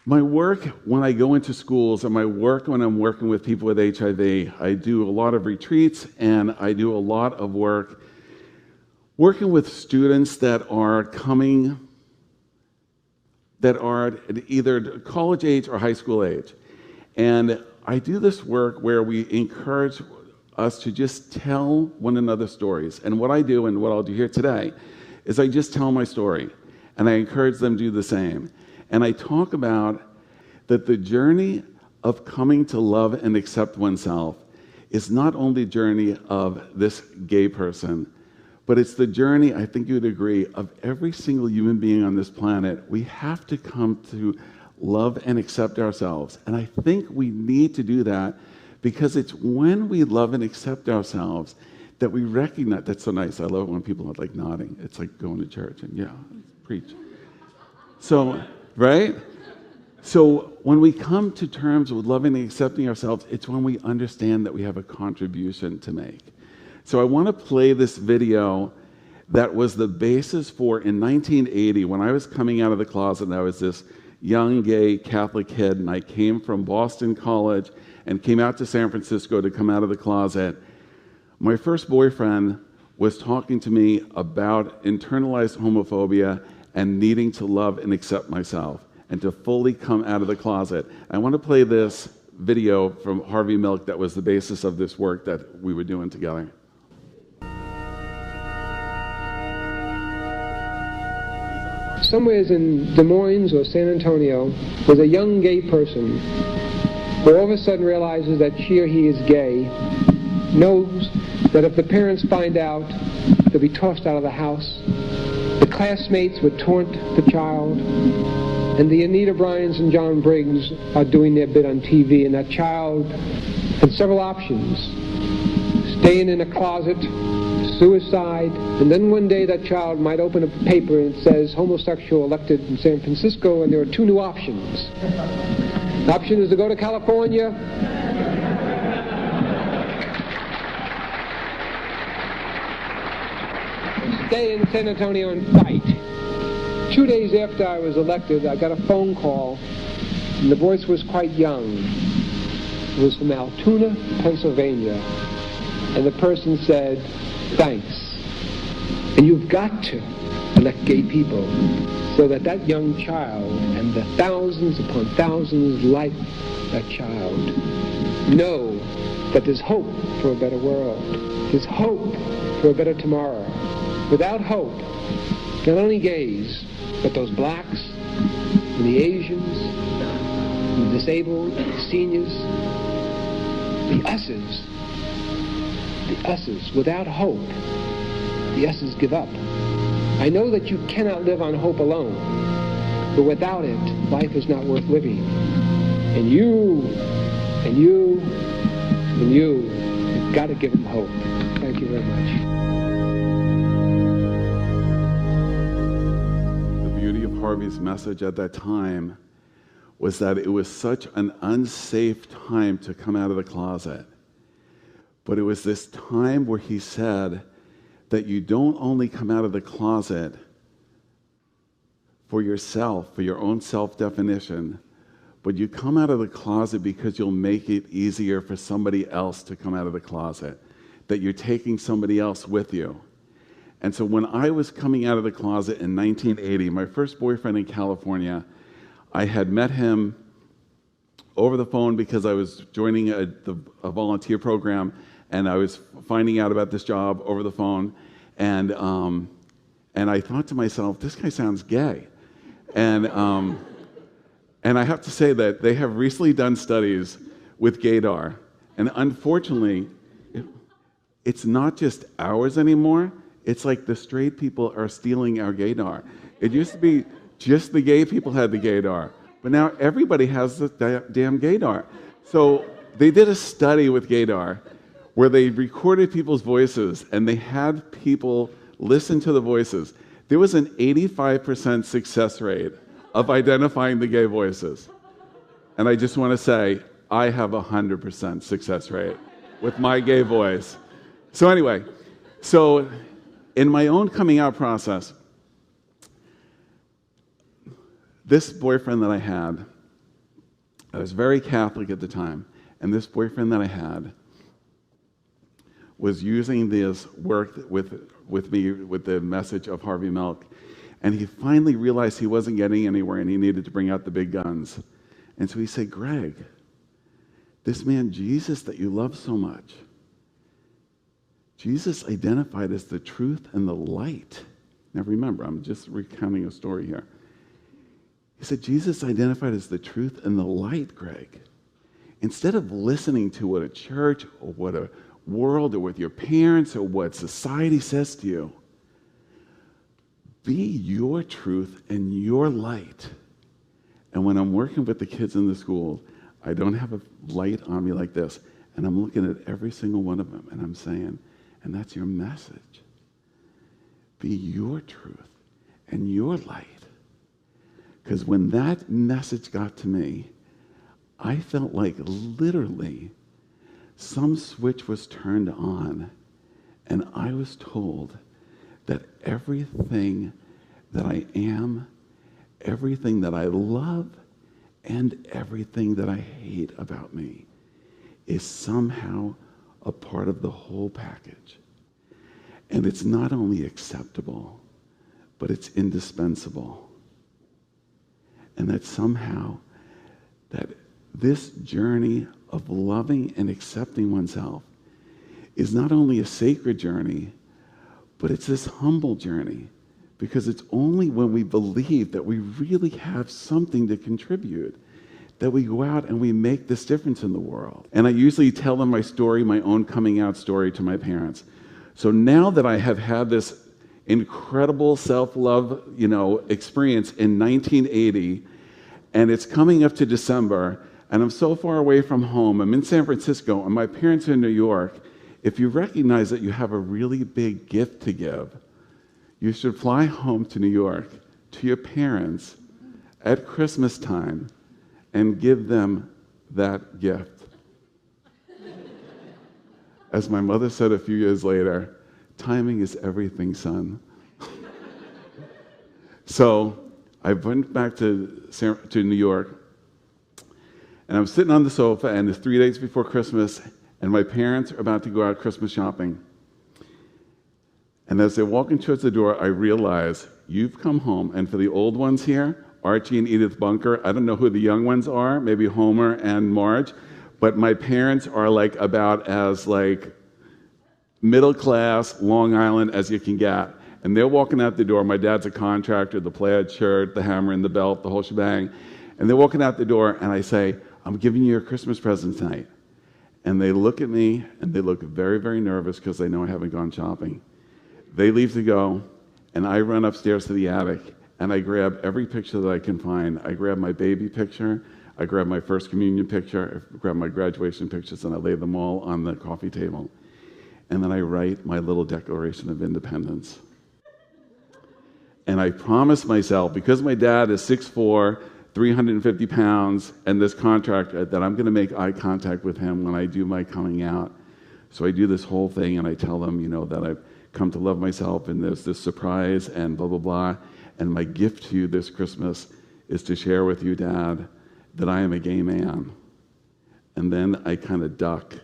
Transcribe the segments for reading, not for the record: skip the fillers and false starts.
My work when I go into schools and my work when I'm working with people with HIV, I do a lot of retreats and I do a lot of work working with students that are coming, that are either college age or high school age. And I do this work where we encourage us to just tell one another stories. And what I do and what I'll do here today is I just tell my story and I encourage them to do the same. And I talk about that the journey of coming to love and accept oneself is not only a journey of this gay person, but it's the journey, I think you would agree, of every single human being on this planet. We have to come to love and accept ourselves. And I think we need to do that because it's when we love and accept ourselves that we recognize. That's so nice. I love it when people are like nodding. It's like going to church and yeah, preach. So, right? So when we come to terms with loving and accepting ourselves, it's when we understand that we have a contribution to make. So I want to play this video that was the basis for, in 1980, when I was coming out of the closet, and I was this young gay Catholic kid, and I came from Boston College and came out to San Francisco to come out of the closet. My first boyfriend was talking to me about internalized homophobia and needing to love and accept myself and to fully come out of the closet. I want to play this video from Harvey Milk that was the basis of this work that we were doing together. Somewhere in Des Moines or San Antonio, there's a young gay person who all of a sudden realizes that she or he is gay, knows that if the parents find out, they'll be tossed out of the house. The classmates would taunt the child, and the Anita Bryans and John Briggs are doing their bit on TV, and that child had several options. Staying in a closet, suicide, and then one day that child might open a paper and it says homosexual elected in San Francisco, and there are two new options. The option is to go to California, and stay in San Antonio and fight. 2 days after I was elected, I got a phone call, and the voice was quite young. It was from Altoona, Pennsylvania, and the person said, "Thanks. And you've got to elect gay people so that that young child and the thousands upon thousands like that child know that there's hope for a better world. There's hope for a better tomorrow. Without hope, not only gays, but those blacks and the Asians, and the disabled, the seniors, the us's, without hope, the us's give up. I know that you cannot live on hope alone, but without it, life is not worth living. And you've got to give them hope. Thank you very much. The beauty of Harvey's message at that time was that it was such an unsafe time to come out of the closet. But it was this time where he said that you don't only come out of the closet for yourself, for your own self-definition, but you come out of the closet because you'll make it easier for somebody else to come out of the closet, that you're taking somebody else with you. And so when I was coming out of the closet in 1980, my first boyfriend in California, I had met him over the phone because I was joining a volunteer program, and I was finding out about this job over the phone, and I thought to myself, this guy sounds gay. And I have to say that they have recently done studies with gaydar, and unfortunately, it's not just ours anymore. It's like the straight people are stealing our gaydar. It used to be just the gay people had the gaydar, but now everybody has the damn gaydar. So they did a study with gaydar where they recorded people's voices and they had people listen to the voices. There was an 85% success rate of identifying the gay voices. And I just want to say, I have a 100% success rate with my gay voice. So anyway, so in my own coming out process, this boyfriend that I had, was very Catholic at the time, and this boyfriend that I had was using this work with me with the message of Harvey Milk, and he finally realized he wasn't getting anywhere and he needed to bring out the big guns. And so he said, Gregg, this man Jesus that you love so much, Jesus identified as the truth and the light. Now remember, I'm just recounting a story here. He said, Jesus identified as the truth and the light, Gregg. Instead of listening to what a church or what a world or what your parents or what society says to you, be your truth and your light. And when I'm working with the kids in the school, I don't have a light on me like this, and I'm looking at every single one of them, and I'm saying, and that's your message. Be your truth and your light. Because when that message got to me, I felt like literally some switch was turned on, and I was told that everything that I am, everything that I love, and everything that I hate about me is somehow a part of the whole package. And it's not only acceptable, but it's indispensable. And that somehow that this journey of loving and accepting oneself is not only a sacred journey, but it's this humble journey, because it's only when we believe that we really have something to contribute that we go out and we make this difference in the world. And I usually tell them my story, my own coming out story to my parents. So now that I have had this incredible self-love, experience in 1980, and it's coming up to December, and I'm so far away from home. I'm in San Francisco, and my parents are in New York. If you recognize that you have a really big gift to give, you should fly home to New York to your parents at Christmas time and give them that gift. As my mother said a few years later, timing is everything, son. So I went back to New York, and I'm sitting on the sofa, and it's 3 days before Christmas, and my parents are about to go out Christmas shopping. And as they're walking towards the door, I realize, you've come home, and for the old ones here, Archie and Edith Bunker, I don't know who the young ones are, maybe Homer and Marge, but my parents are about as middle class Long Island as you can get. And they're walking out the door. My dad's a contractor, the plaid shirt, the hammer and the belt, the whole shebang. And they're walking out the door, and I say, I'm giving you your Christmas present tonight. And they look at me, and they look very, very nervous because they know I haven't gone shopping. They leave to go, and I run upstairs to the attic, and I grab every picture that I can find. I grab my baby picture, I grab my first communion picture, I grab my graduation pictures, and I lay them all on the coffee table. And then I write my little Declaration of Independence. And I promise myself, because my dad is 6'4", 350 pounds, and this contractor, that I'm going to make eye contact with him when I do my coming out. So I do this whole thing, and I tell them, that I've come to love myself, and there's this surprise, and blah, blah, blah. And my gift to you this Christmas is to share with you, Dad, that I am a gay man. And then I kind of duck.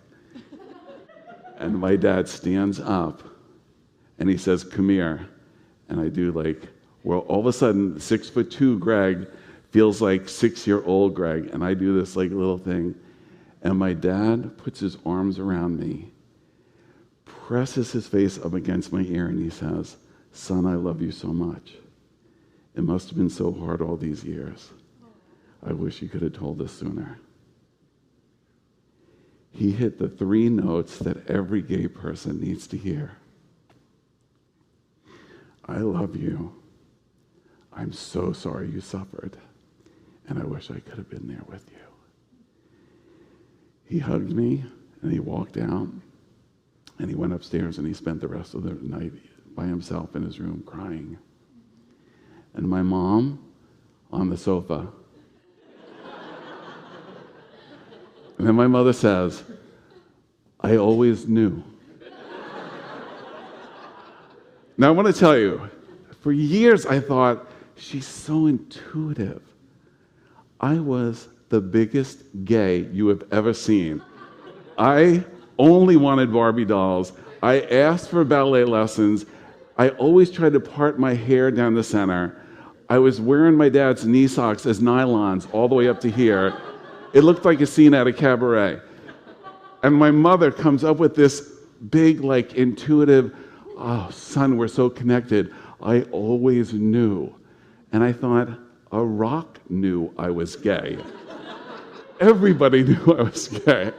And my dad stands up, and he says, come here. And I do all of a sudden, 6'2" Gregg feels like 6-year-old Gregg. And I do this little thing. And my dad puts his arms around me, presses his face up against my ear, and he says, son, I love you so much. It must have been so hard all these years. I wish you could have told us sooner. He hit the 3 notes that every gay person needs to hear. I love you. I'm so sorry you suffered, and I wish I could have been there with you. He hugged me, and he walked out, and he went upstairs, and he spent the rest of the night by himself in his room crying. And my mom on the sofa. And then my mother says, I always knew. Now I want to tell you, for years I thought, she's so intuitive. I was the biggest gay you have ever seen. I only wanted Barbie dolls. I asked for ballet lessons. I always tried to part my hair down the center. I was wearing my dad's knee socks as nylons all the way up to here. It looked like a scene at a cabaret. And my mother comes up with this big, like, intuitive, oh, son, we're so connected. I always knew. And I thought, a rock knew I was gay. Everybody knew I was gay.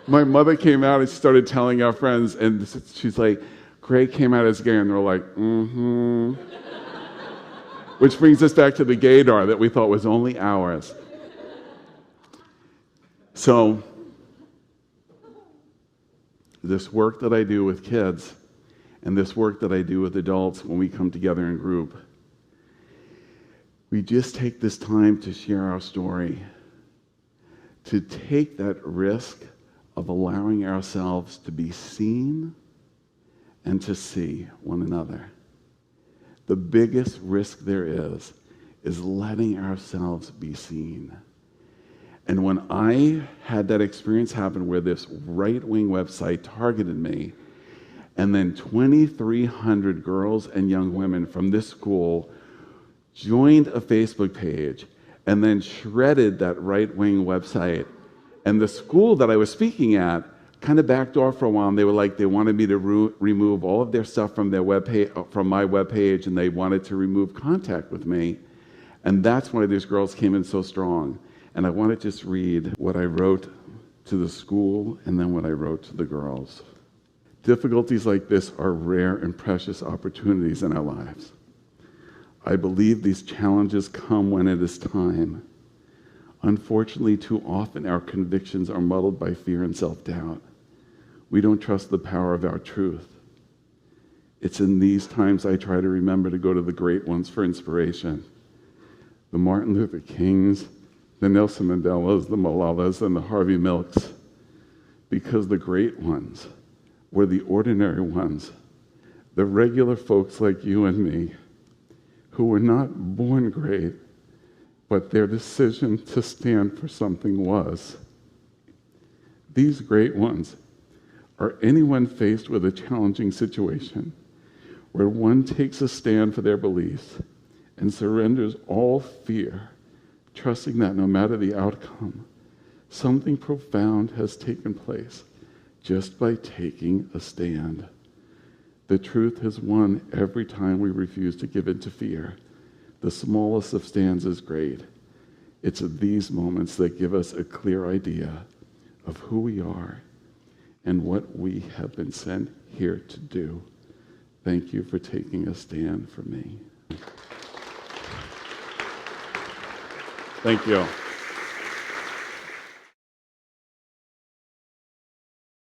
My mother came out and she started telling our friends, and she's like, Gregg came out as gay, and they're like, mm-hmm. Which brings us back to the gaydar that we thought was only ours. So, this work that I do with kids and this work that I do with adults when we come together in group, we just take this time to share our story, to take that risk of allowing ourselves to be seen and to see one another. The biggest risk there is letting ourselves be seen. And when I had that experience happen where this right-wing website targeted me, and then 2,300 girls and young women from this school joined a Facebook page and then shredded that right-wing website. And the school that I was speaking at kind of backed off for a while, and they were like, they wanted me to remove all of their stuff from their webpage, from my webpage, and they wanted to remove contact with me. And that's why these girls came in so strong. And I want to just read what I wrote to the school and then what I wrote to the girls. Difficulties like this are rare and precious opportunities in our lives. I believe these challenges come when it is time. Unfortunately, too often our convictions are muddled by fear and self-doubt. We don't trust the power of our truth. It's in these times I try to remember to go to the great ones for inspiration. The Martin Luther Kings, the Nelson Mandelas, the Malalas, and the Harvey Milks. Because the great ones were the ordinary ones, the regular folks like you and me, who were not born great, but their decision to stand for something was. These great ones are anyone faced with a challenging situation where one takes a stand for their beliefs and surrenders all fear, trusting that no matter the outcome, something profound has taken place just by taking a stand. The truth has won every time we refuse to give in to fear. The smallest of stands is great. It's these moments that give us a clear idea of who we are and what we have been sent here to do. Thank you for taking a stand for me. Thank you.